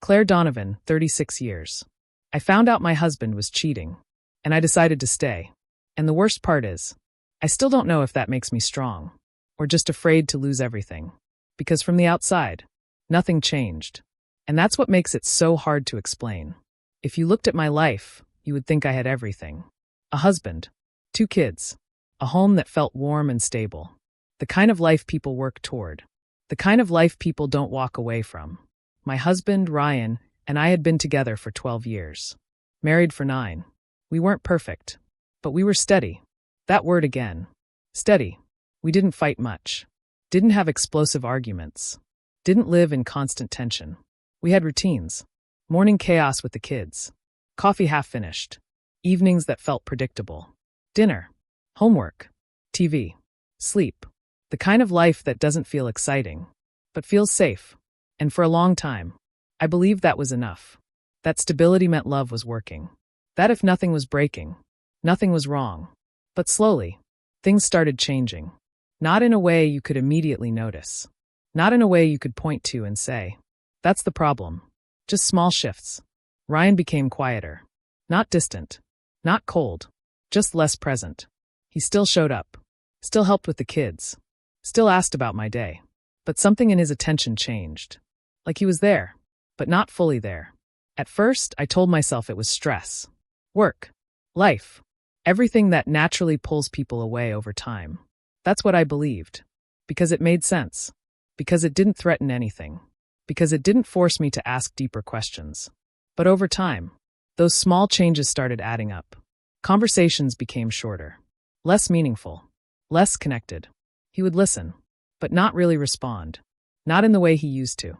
Claire Donovan, 36 years. I found out my husband was cheating, and I decided to stay. And the worst part is, I still don't know if that makes me strong, or just afraid to lose everything. Because from the outside, nothing changed. And that's what makes it so hard to explain. If you looked at my life, you would think I had everything. A husband, 2 kids, a home that felt warm and stable. The kind of life people work toward. The kind of life people don't walk away from. My husband, Ryan, and I had been together for 12 years. Married for 9. We weren't perfect, but we were steady. That word again. Steady. We didn't fight much. Didn't have explosive arguments. Didn't live in constant tension. We had routines. Morning chaos with the kids. Coffee half finished. Evenings that felt predictable. Dinner. Homework. TV. Sleep. The kind of life that doesn't feel exciting, but feels safe. And for a long time, I believed that was enough. That stability meant love was working. That if nothing was breaking, nothing was wrong. But slowly, things started changing. Not in a way you could immediately notice. Not in a way you could point to and say, that's the problem. Just small shifts. Ryan became quieter. Not distant. Not cold. Just less present. He still showed up. Still helped with the kids. Still asked about my day. But something in his attention changed. Like he was there, but not fully there. At first, I told myself it was stress. Work. Life. Everything that naturally pulls people away over time. That's what I believed. Because it made sense. Because it didn't threaten anything. Because it didn't force me to ask deeper questions. But over time, those small changes started adding up. Conversations became shorter. Less meaningful. Less connected. He would listen, but not really respond. Not in the way he used to.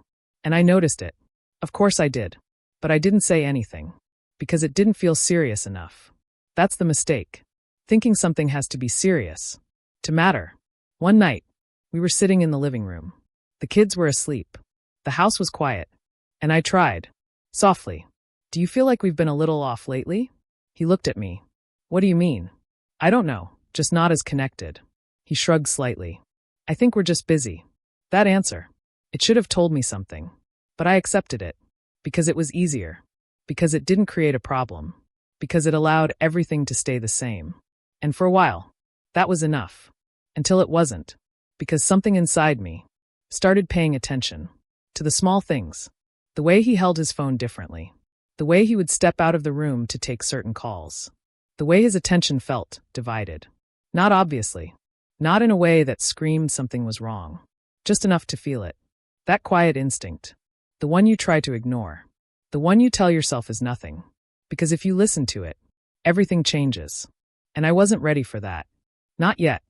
And I noticed it. Of course I did. But I didn't say anything. Because it didn't feel serious enough. That's the mistake. Thinking something has to be serious. To matter. One night, we were sitting in the living room. The kids were asleep. The house was quiet. And I tried. Softly. Do you feel like we've been a little off lately? He looked at me. What do you mean? I don't know. Just not as connected. He shrugged slightly. I think we're just busy. That answer. It should have told me something. But I accepted it. Because it was easier. Because it didn't create a problem. Because it allowed everything to stay the same. And for a while, that was enough. Until it wasn't. Because something inside me started paying attention to the small things. The way he held his phone differently. The way he would step out of the room to take certain calls. The way his attention felt divided. Not obviously. Not in a way that screamed something was wrong. Just enough to feel it. That quiet instinct. The one you try to ignore. The one you tell yourself is nothing. Because if you listen to it, everything changes. And I wasn't ready for that. Not yet.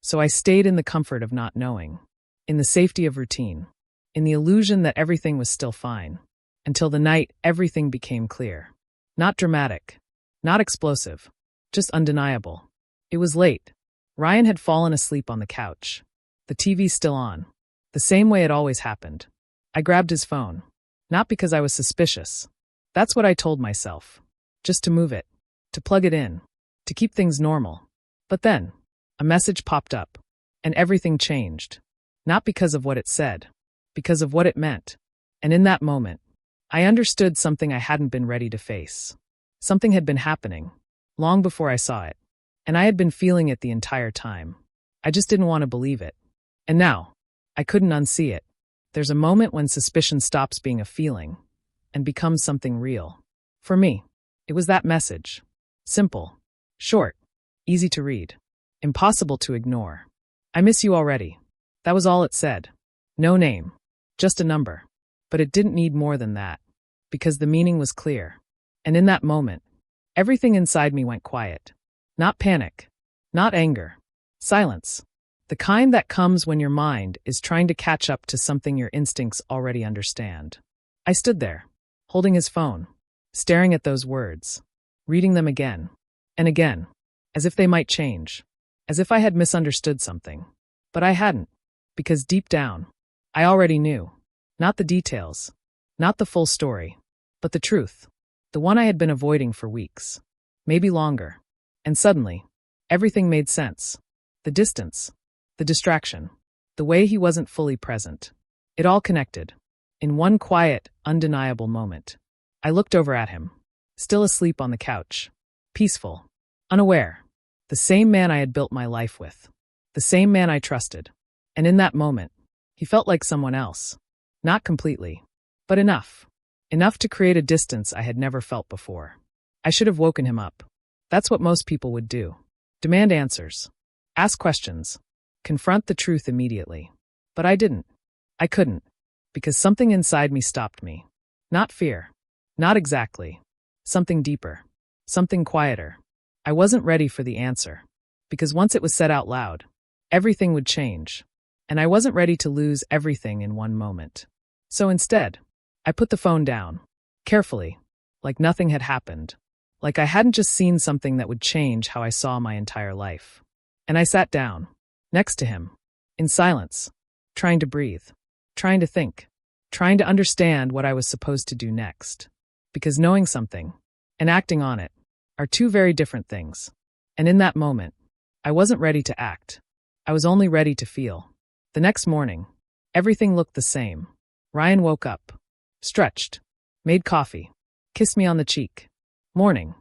So I stayed in the comfort of not knowing. In the safety of routine. In the illusion that everything was still fine. Until the night everything became clear. Not dramatic. Not explosive. Just undeniable. It was late. Ryan had fallen asleep on the couch. The TV still on. The same way it always happened. I grabbed his phone. Not because I was suspicious. That's what I told myself. Just to move it. To plug it in. To keep things normal. But then, a message popped up. And everything changed. Not because of what it said. Because of what it meant. And in that moment, I understood something I hadn't been ready to face. Something had been happening. Long before I saw it. And I had been feeling it the entire time. I just didn't want to believe it. And now, I couldn't unsee it. There's a moment when suspicion stops being a feeling and becomes something real. For me, it was that message. Simple. Short. Easy to read. Impossible to ignore. I miss you already. That was all it said. No name. Just a number. But it didn't need more than that. Because the meaning was clear. And in that moment, everything inside me went quiet. Not panic. Not anger. Silence. The kind that comes when your mind is trying to catch up to something your instincts already understand. I stood there, holding his phone, staring at those words, reading them again and again, as if they might change, as if I had misunderstood something. But I hadn't, because deep down, I already knew. Not the details, not the full story, but the truth, the one I had been avoiding for weeks, maybe longer. And suddenly, everything made sense. The distance, the distraction, the way he wasn't fully present. It all connected. In one quiet, undeniable moment, I looked over at him, still asleep on the couch, peaceful, unaware, the same man I had built my life with, the same man I trusted. And in that moment, he felt like someone else. Not completely, but enough. Enough to create a distance I had never felt before. I should have woken him up. That's what most people would do. Demand answers. Ask questions. Confront the truth immediately. But I didn't. I couldn't. Because something inside me stopped me. Not fear. Not exactly. Something deeper. Something quieter. I wasn't ready for the answer. Because once it was said out loud, everything would change. And I wasn't ready to lose everything in one moment. So instead, I put the phone down. Carefully. Like nothing had happened. Like I hadn't just seen something that would change how I saw my entire life. And I sat down. Next to him. In silence. Trying to breathe. Trying to think. Trying to understand what I was supposed to do next. Because knowing something, and acting on it, are two very different things. And in that moment, I wasn't ready to act. I was only ready to feel. The next morning, everything looked the same. Ryan woke up, stretched, made coffee, kissed me on the cheek. Morning.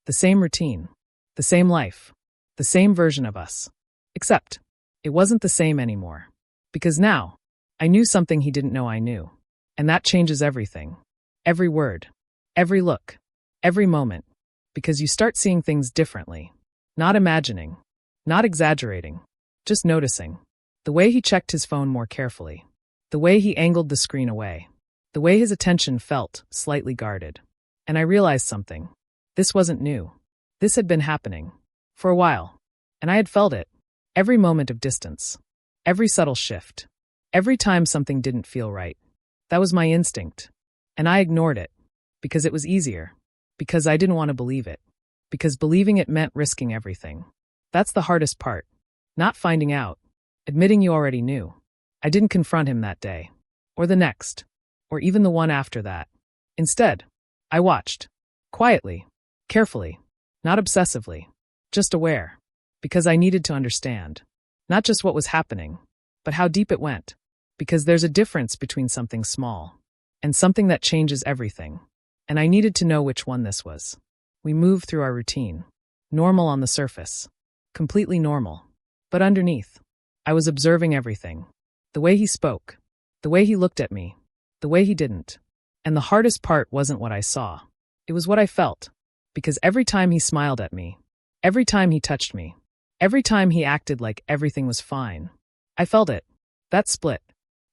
The same routine, the same life, the same version of us. Except, it wasn't the same anymore. Because now, I knew something he didn't know I knew. And that changes everything. Every word, every look, every moment. Because you start seeing things differently. Not imagining, not exaggerating, just noticing. The way he checked his phone more carefully. The way he angled the screen away. The way his attention felt slightly guarded. And I realized something. This wasn't new. This had been happening. For a while. And I had felt it. Every moment of distance. Every subtle shift. Every time something didn't feel right. That was my instinct. And I ignored it. Because it was easier. Because I didn't want to believe it. Because believing it meant risking everything. That's the hardest part. Not finding out. Admitting you already knew. I didn't confront him that day. Or the next. Or even the one after that. Instead, I watched. Quietly. Carefully. Not obsessively. Just aware. Because I needed to understand. Not just what was happening, but how deep it went. Because there's a difference between something small and something that changes everything. And I needed to know which one this was. We moved through our routine. Normal on the surface. Completely normal. But underneath, I was observing everything. The way he spoke. The way he looked at me. The way he didn't. And the hardest part wasn't what I saw. It was what I felt. Because every time he smiled at me, every time he touched me, every time he acted like everything was fine, I felt it. That split.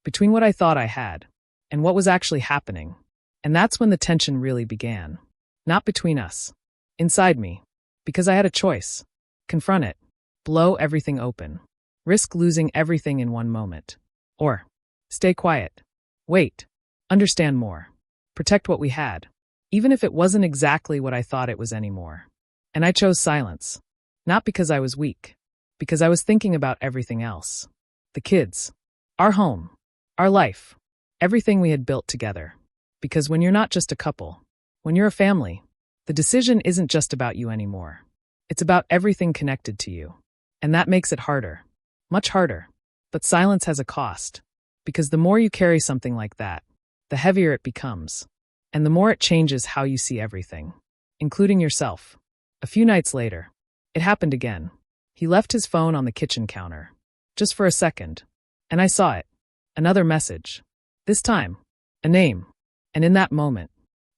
Between what I thought I had and what was actually happening. And that's when the tension really began. Not between us. Inside me. Because I had a choice. Confront it. Blow everything open. Risk losing everything in one moment. Or stay quiet. Wait. Understand more. Protect what we had. Even if it wasn't exactly what I thought it was anymore. And I chose silence. Not because I was weak. Because I was thinking about everything else. The kids. Our home. Our life. Everything we had built together. Because when you're not just a couple, when you're a family, the decision isn't just about you anymore. It's about everything connected to you. And that makes it harder. Much harder. But silence has a cost. Because the more you carry something like that, the heavier it becomes. And the more it changes how you see everything. Including yourself. A few nights later, it happened again. He left his phone on the kitchen counter. Just for a second. And I saw it. Another message. This time, a name. And in that moment,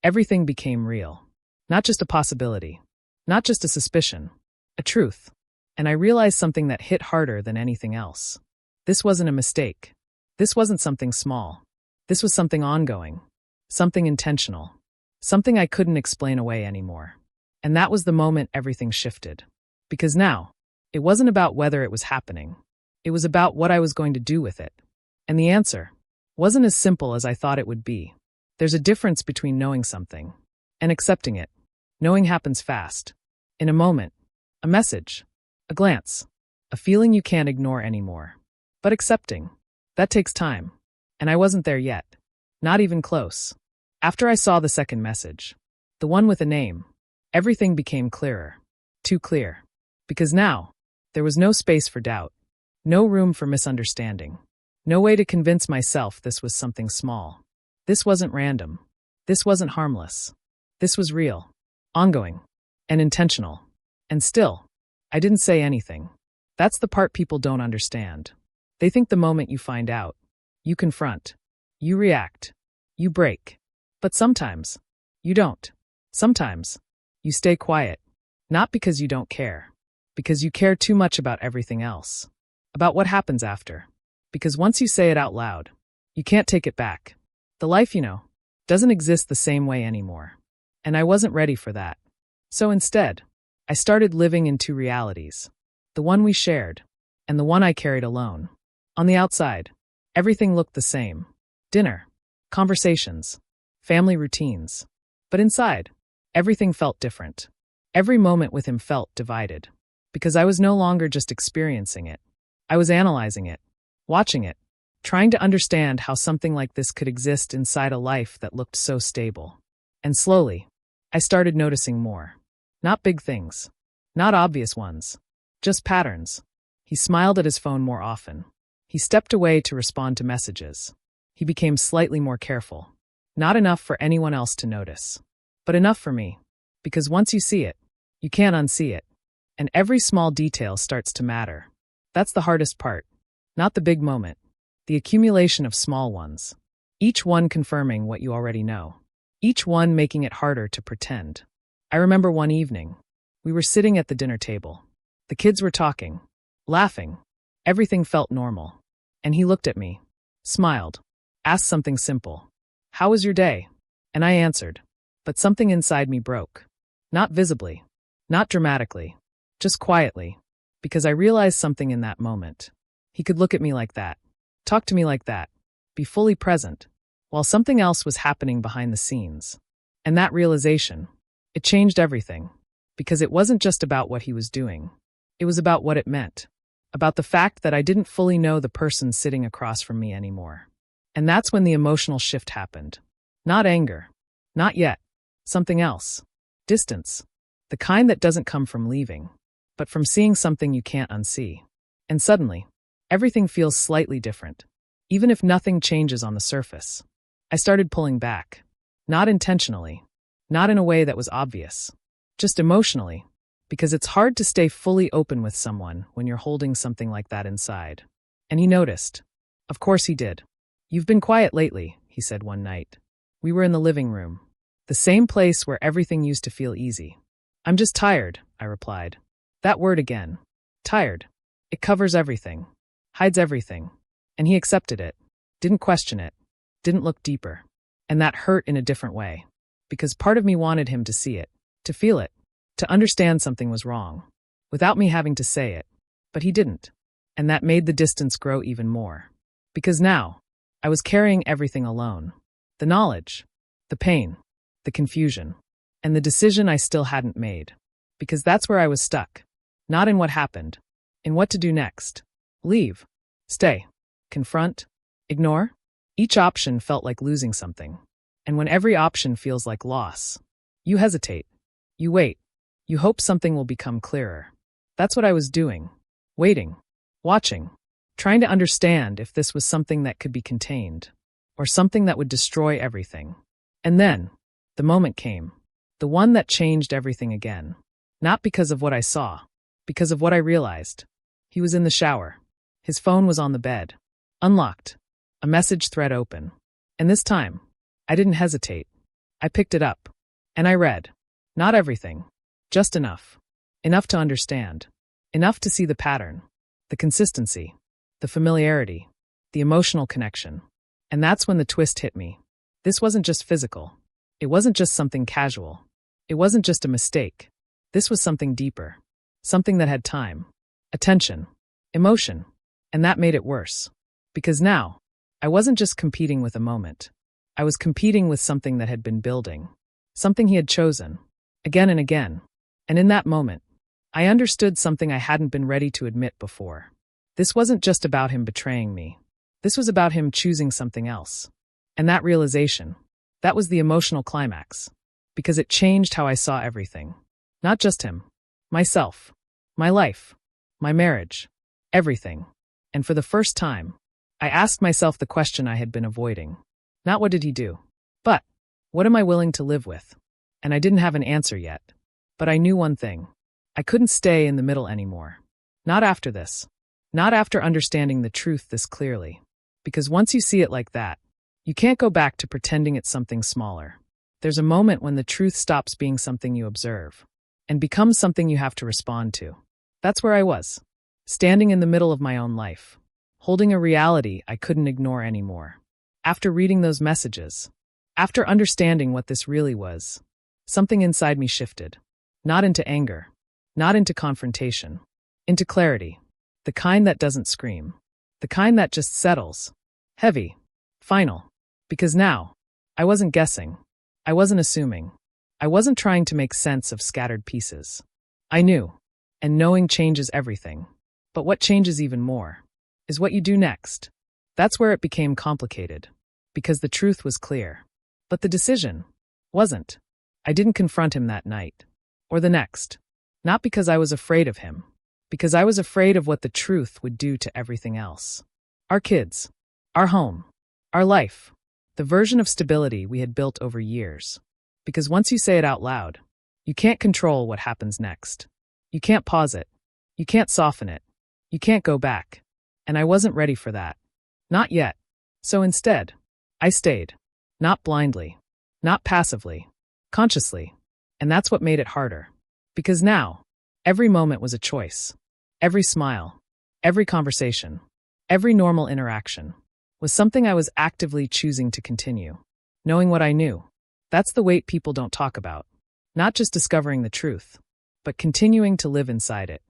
everything became real. Not just a possibility. Not just a suspicion. A truth. And I realized something that hit harder than anything else. This wasn't a mistake. This wasn't something small. This was something ongoing. Something intentional. Something I couldn't explain away anymore. And that was the moment everything shifted. Because now, it wasn't about whether it was happening. It was about what I was going to do with it. And the answer wasn't as simple as I thought it would be. There's a difference between knowing something and accepting it. Knowing happens fast. In a moment. A message. A glance. A feeling you can't ignore anymore. But accepting. That takes time. And I wasn't there yet. Not even close. After I saw the second message, the one with a name, everything became clearer. Too clear. Because now, there was no space for doubt. No room for misunderstanding. No way to convince myself this was something small. This wasn't random. This wasn't harmless. This was real, ongoing, and intentional. And still, I didn't say anything. That's the part people don't understand. They think the moment you find out, you confront, you react, you break. But sometimes, you don't. Sometimes, you stay quiet. Not because you don't care. Because you care too much about everything else. About what happens after. Because once you say it out loud, you can't take it back. The life you know doesn't exist the same way anymore. And I wasn't ready for that. So instead, I started living in two realities. The one we shared, and the one I carried alone. On the outside, everything looked the same. Dinner, conversations, family routines. But inside, everything felt different. Every moment with him felt divided. Because I was no longer just experiencing it. I was analyzing it, watching it, trying to understand how something like this could exist inside a life that looked so stable. And slowly, I started noticing more. Not big things. Not obvious ones. Just patterns. He smiled at his phone more often. He stepped away to respond to messages. He became slightly more careful. Not enough for anyone else to notice. But enough for me. Because once you see it, you can't unsee it. And every small detail starts to matter. That's the hardest part. Not the big moment. The accumulation of small ones. Each one confirming what you already know. Each one making it harder to pretend. I remember one evening. We were sitting at the dinner table. The kids were talking, laughing. Everything felt normal. And he looked at me, smiled, asked something simple. "How was your day?" And I answered. But something inside me broke. Not visibly. Not dramatically. Just quietly. Because I realized something in that moment. He could look at me like that. Talk to me like that. Be fully present. While something else was happening behind the scenes. And that realization, it changed everything. Because it wasn't just about what he was doing. It was about what it meant. About the fact that I didn't fully know the person sitting across from me anymore. And that's when the emotional shift happened. Not anger. Not yet. Something else. Distance. The kind that doesn't come from leaving, but from seeing something you can't unsee. And suddenly, everything feels slightly different. Even if nothing changes on the surface. I started pulling back. Not intentionally. Not in a way that was obvious. Just emotionally. Because it's hard to stay fully open with someone when you're holding something like that inside. And he noticed. Of course he did. "You've been quiet lately," he said one night. We were in the living room. The same place where everything used to feel easy. "I'm just tired," I replied. That word again. Tired. It covers everything. Hides everything. And he accepted it. Didn't question it. Didn't look deeper. And that hurt in a different way. Because part of me wanted him to see it. To feel it. To understand something was wrong. Without me having to say it. But he didn't. And that made the distance grow even more. Because now, I was carrying everything alone. The knowledge. The pain. The confusion. And the decision I still hadn't made. Because that's where I was stuck. Not in what happened. In what to do next. Leave. Stay. Confront. Ignore. Each option felt like losing something. And when every option feels like loss, you hesitate. You wait. You hope something will become clearer. That's what I was doing. Waiting. Watching. Trying to understand if this was something that could be contained. Or something that would destroy everything. And then, the moment came. The one that changed everything again. Not because of what I saw. Because of what I realized. He was in the shower. His phone was on the bed. Unlocked. A message thread open. And this time, I didn't hesitate. I picked it up. And I read. Not everything. Just enough. Enough to understand. Enough to see the pattern. The consistency. The familiarity. The emotional connection. And that's when the twist hit me. This wasn't just physical. It wasn't just something casual. It wasn't just a mistake. This was something deeper. Something that had time. Attention. Emotion. And that made it worse. Because now, I wasn't just competing with a moment. I was competing with something that had been building. Something he had chosen. Again and again. And in that moment, I understood something I hadn't been ready to admit before. This wasn't just about him betraying me. This was about him choosing something else. And that realization, that was the emotional climax. Because it changed how I saw everything. Not just him. Myself. My life. My marriage. Everything. And for the first time, I asked myself the question I had been avoiding. Not what did he do, but what am I willing to live with? And I didn't have an answer yet. But I knew one thing. I couldn't stay in the middle anymore. Not after this. Not after understanding the truth this clearly. Because once you see it like that, you can't go back to pretending it's something smaller. There's a moment when the truth stops being something you observe and becomes something you have to respond to. That's where I was, standing in the middle of my own life, holding a reality I couldn't ignore anymore. After reading those messages, after understanding what this really was, something inside me shifted. Not into anger, not into confrontation, into clarity, the kind that doesn't scream, the kind that just settles, heavy, final. Because now, I wasn't guessing, I wasn't assuming, I wasn't trying to make sense of scattered pieces. I knew, and knowing changes everything. But what changes even more is what you do next. That's where it became complicated, because the truth was clear. But the decision wasn't. I didn't confront him that night, or the next. Not because I was afraid of him, because I was afraid of what the truth would do to everything else. Our kids, our home, our life, the version of stability we had built over years. Because once you say it out loud, you can't control what happens next. You can't pause it. You can't soften it. You can't go back. And I wasn't ready for that. Not yet. So instead, I stayed. Not blindly. Not passively. Consciously. And that's what made it harder. Because now, every moment was a choice. Every smile, every conversation, every normal interaction was something I was actively choosing to continue. Knowing what I knew. That's the weight people don't talk about. Not just discovering the truth, but continuing to live inside it.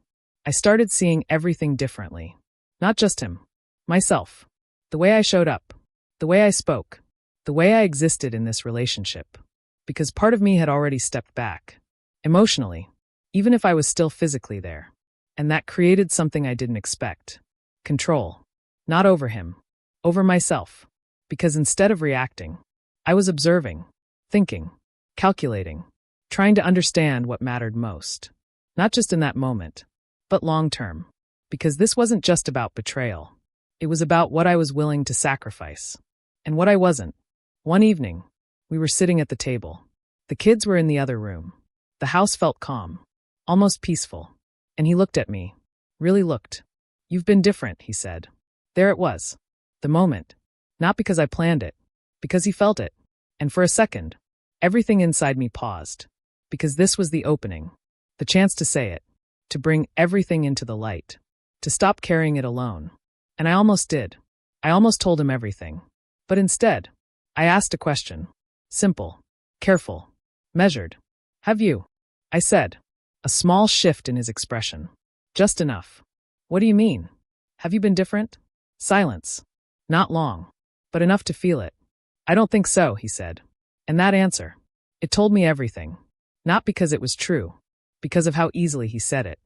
I started seeing everything differently. Not just him. Myself. The way I showed up. The way I spoke. The way I existed in this relationship. Because part of me had already stepped back. Emotionally. Even if I was still physically there. And that created something I didn't expect. Control. Not over him. Over myself. Because instead of reacting, I was observing, thinking, calculating, trying to understand what mattered most. Not just in that moment, but long term. Because this wasn't just about betrayal. It was about what I was willing to sacrifice. And what I wasn't. One evening, we were sitting at the table. The kids were in the other room. The house felt calm. Almost peaceful. And he looked at me. Really looked. "You've been different," he said. There it was. The moment. Not because I planned it. Because he felt it. And for a second, everything inside me paused. Because this was the opening. The chance to say it. To bring everything into the light. To stop carrying it alone. And I almost did. I almost told him everything. But instead, I asked a question. Simple. Careful. Measured. "Have you?" I said. A small shift in his expression. Just enough. "What do you mean? Have you been different?" Silence. Not long. But enough to feel it. "I don't think so," he said. And that answer. It told me everything. Not because it was true. Because of how easily he said it.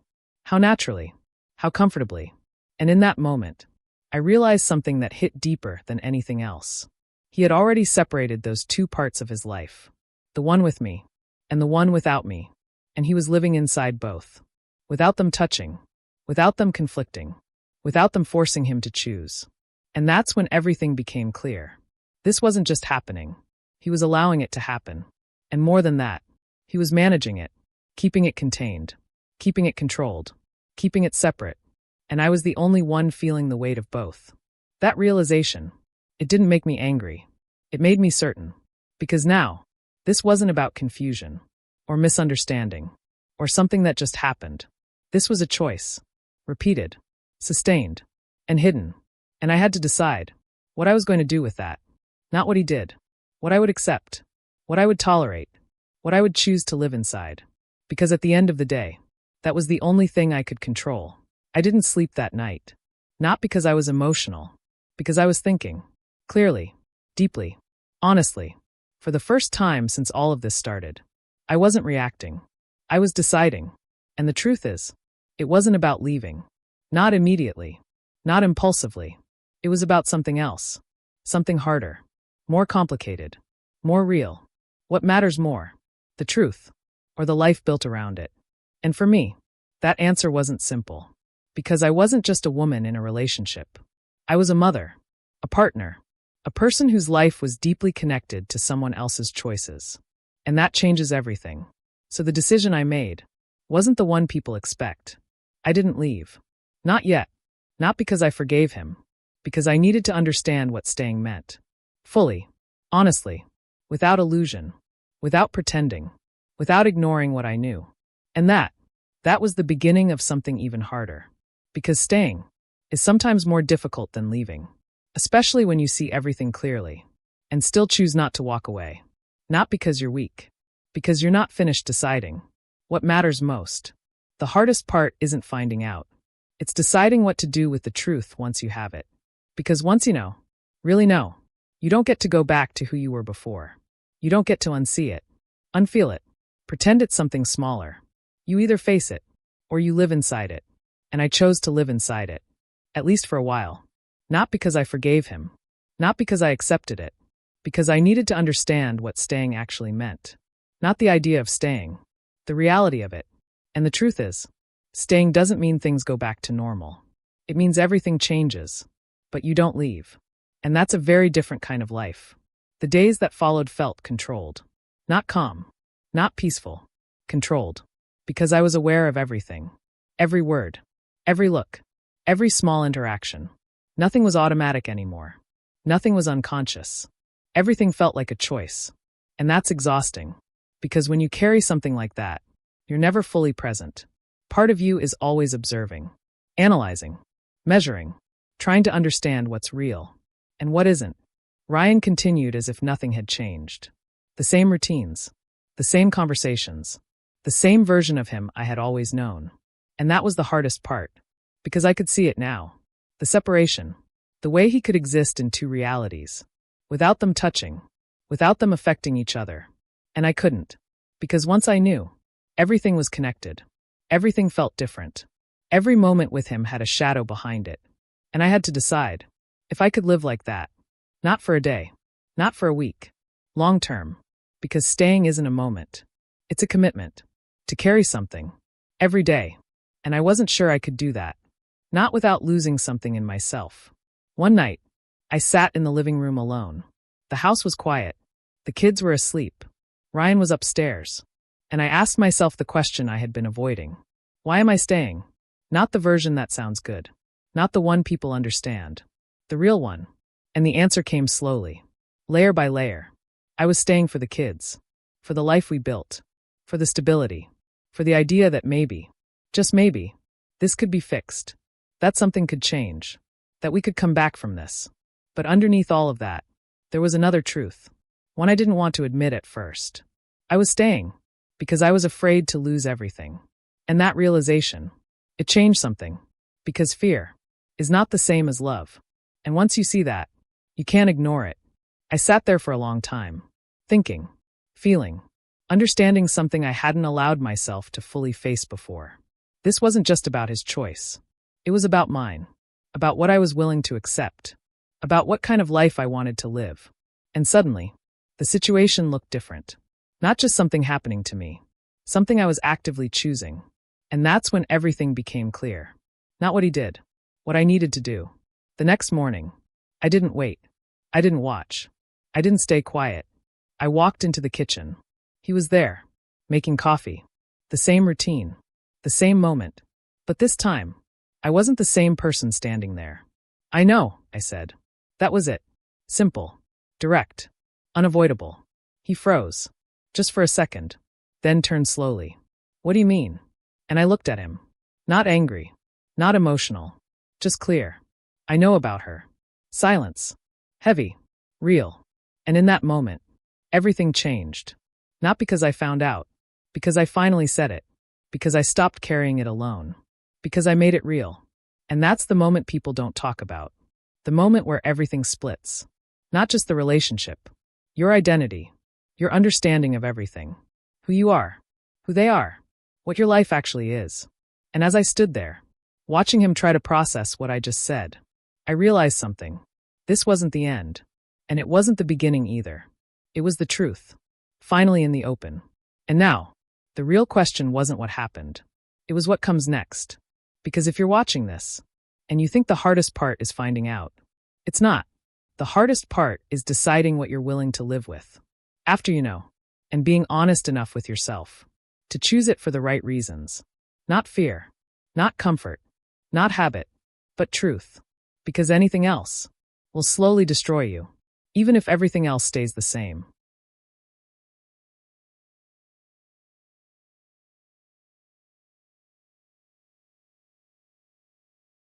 How naturally. How comfortably. And in that moment, I realized something that hit deeper than anything else. He had already separated those two parts of his life. The one with me. And the one without me. And he was living inside both. Without them touching. Without them conflicting. Without them forcing him to choose. And that's when everything became clear. This wasn't just happening. He was allowing it to happen. And more than that, he was managing it. Keeping it contained. Keeping it controlled. Keeping it separate. And I was the only one feeling the weight of both. That realization, it didn't make me angry. It made me certain. Because now, this wasn't about confusion. Or misunderstanding. Or something that just happened. This was a choice. Repeated. Sustained. And hidden. And I had to decide what I was going to do with that. Not what he did. What I would accept. What I would tolerate. What I would choose to live inside. Because at the end of the day, that was the only thing I could control. I didn't sleep that night. Not because I was emotional. Because I was thinking. Clearly. Deeply. Honestly. For the first time since all of this started. I wasn't reacting. I was deciding. And the truth is, it wasn't about leaving. Not immediately. Not impulsively. It was about something else. Something harder. More complicated. More real. What matters more? The truth. Or the life built around it. And for me, that answer wasn't simple. Because I wasn't just a woman in a relationship. I was a mother. a partner, a person whose life was deeply connected to someone else's choices. And that changes everything. So the decision I made wasn't the one people expect. I didn't leave. Not yet. Not because I forgave him. Because I needed to understand what staying meant. Fully. Honestly. Without illusion. Without pretending. Without ignoring what I knew. And that was the beginning of something even harder. Because staying is sometimes more difficult than leaving. Especially when you see everything clearly. And still choose not to walk away. Not because you're weak. Because you're not finished deciding what matters most. The hardest part isn't finding out. It's deciding what to do with the truth once you have it. Because once you know, really know, you don't get to go back to who you were before. You don't get to unsee it, unfeel it, pretend it's something smaller. You either face it, or you live inside it. And I chose to live inside it. At least for a while. Not because I forgave him. Not because I accepted it. Because I needed to understand what staying actually meant. Not the idea of staying. The reality of it. And the truth is, staying doesn't mean things go back to normal. It means everything changes. But you don't leave. And that's a very different kind of life. The days that followed felt controlled. Not calm. Not peaceful. Controlled. Because I was aware of everything. Every word. Every look. Every small interaction. Nothing was automatic anymore. Nothing was unconscious. Everything felt like a choice. And that's exhausting. Because when you carry something like that, you're never fully present. Part of you is always observing, analyzing, measuring, trying to understand what's real and what isn't. Ryan continued as if nothing had changed. The same routines, the same conversations, the same version of him I had always known. And that was the hardest part, because I could see it now. The separation, the way he could exist in two realities, without them touching, without them affecting each other. And I couldn't, because once I knew, everything was connected. Everything felt different. Every moment with him had a shadow behind it. And I had to decide if I could live like that. Not for a day. Not for a week. Long term. Because staying isn't a moment. It's a commitment. To carry something. Every day. And I wasn't sure I could do that. Not without losing something in myself. One night, I sat in the living room alone. The house was quiet. The kids were asleep. Ryan was upstairs. And I asked myself the question I had been avoiding. Why am I staying? Not the version that sounds good. Not the one people understand. The real one. And the answer came slowly. Layer by layer. I was staying for the kids. For the life we built. For the stability. For the idea that maybe, just maybe, this could be fixed. That something could change. That we could come back from this. But underneath all of that, there was another truth. One I didn't want to admit at first. I was staying. Because I was afraid to lose everything. And that realization, it changed something. Because fear is not the same as love. And once you see that, you can't ignore it. I sat there for a long time, thinking, feeling, understanding something I hadn't allowed myself to fully face before. This wasn't just about his choice. It was about mine. About what I was willing to accept. About what kind of life I wanted to live. And suddenly, the situation looked different. Not just something happening to me. Something I was actively choosing. And that's when everything became clear. Not what he did. What I needed to do. The next morning, I didn't wait. I didn't watch. I didn't stay quiet. I walked into the kitchen. He was there, making coffee. The same routine. The same moment. But this time, I wasn't the same person standing there. I know, I said. That was it. Simple. Direct. Unavoidable. He froze. Just for a second. Then turned slowly. What do you mean? And I looked at him. Not angry. Not emotional. Just clear. I know about her. Silence. Heavy. Real. And in that moment, everything changed. Not because I found out. Because I finally said it. Because I stopped carrying it alone. Because I made it real. And that's the moment people don't talk about. The moment where everything splits. Not just the relationship. Your identity. Your understanding of everything. Who you are. Who they are. What your life actually is. And as I stood there, watching him try to process what I just said, I realized something. This wasn't the end. And it wasn't the beginning either. It was the truth. Finally in the open. And now, the real question wasn't what happened. It was what comes next. Because if you're watching this, and you think the hardest part is finding out, it's not. The hardest part is deciding what you're willing to live with. After you know, and being honest enough with yourself to choose it for the right reasons. Not fear, not comfort, not habit, but truth. Because anything else will slowly destroy you, even if everything else stays the same.